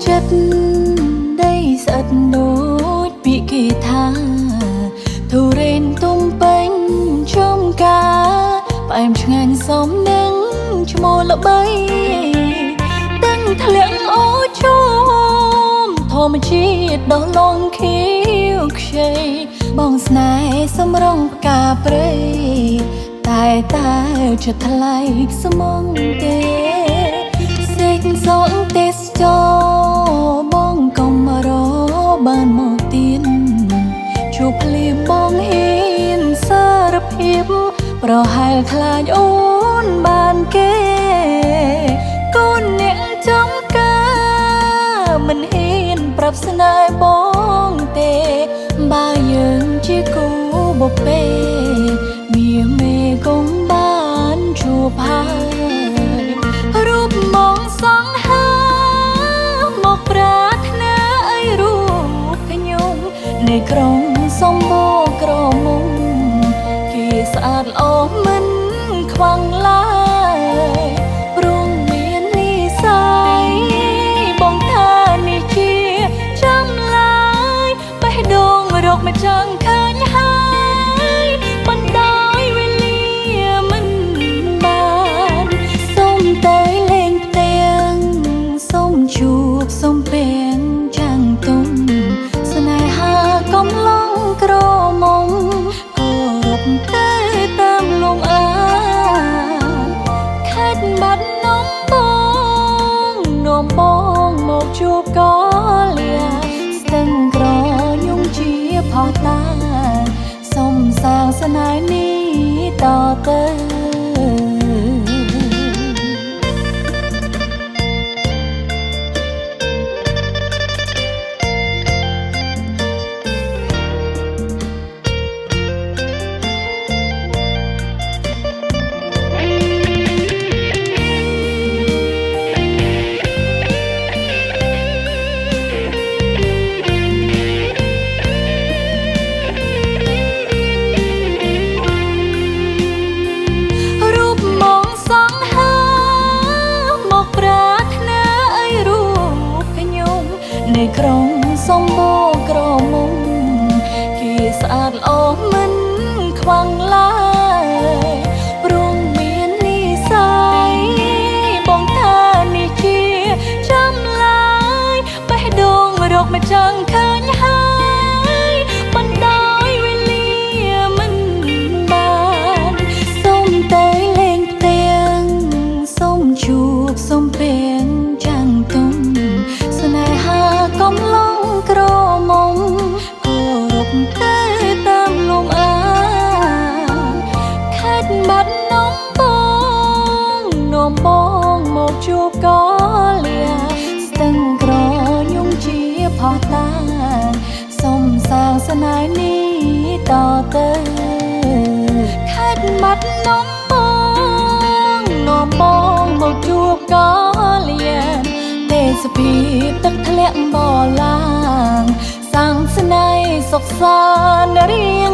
ចិត្តដីស្អិតដូចពីគេថាទុរេនទុំពេញជុំកាផ្អែមឆ្ងាញ់សមនឹងឈ្មោះល្បីទាំងធ្លាក់អូជុំធម្មជាតិដោះលងខៀវខ្ចីបងស្នេហ៍សម្រងផ្កាព្រៃតែចិត្តថ្លៃស្មងទេសេចសងទេសចបងកុំរបានមកទៀនជួបភ្លាមបងហ៊ានសារភាពប្រហែលខ្លាចអូនបានគេកូនអ្នកចំការមិនហ៊ានប្រាប់ស្នេហ៍បងទេបើយើងជាគូបុព្វេមាមេគង់បានជួបហើយរូបមងសង្ហាមកប្រាថ្នាអីរូបខ្ញុំនៅក្រុងសំបូរក្រមុំគេស្អាតល្អមិនខ្វងឡើយព្រោះមាននិស័យបងថានេះជាចាំឡើយបេះដូងរកមិនចង់ឃើញហើយបណ្ដោយវេលាមិនបានសូមតែលេងផ្ទាំងសូមជួបសូមពេញចាំងទុំស្នេហាកំឡុងក្រមុំគោរពតែតាមលំអាខេត្តបាត់នំបងនាំបងមកជួបកលាស្ទឹងក្រញungជាផោះតាសូមសាងស្នេហ៍នេះតទៅในក្រុងសំបូរក្រមុំគេស្អាតល្អមិនខ្វងឡើយព្រោះមាននិស័យបងថានេះជាចាំឡើយបេះដូងរកមិនចង់ឃើញហើយបណ្ដោយវេលាមិនបានសូមតែលេងផ្ទាំងសូមជួបសូមពេញចាំងទុំស្នេហាកំឡុងក្រមុំគោរពតែតាមលំអាខេត្តបាត់នំបងនាំបងមកជួបកលាស្ទឹងក្រញungជាផោះតាសូមសាងស្នេហ៍នេះតទៅខេត្តបាត់នំបងនាំបងមកជួបកលាទេសភាពទឹកធ្លាក់បលាងសាំងស្នេហ៍សុខសាន្តរៀង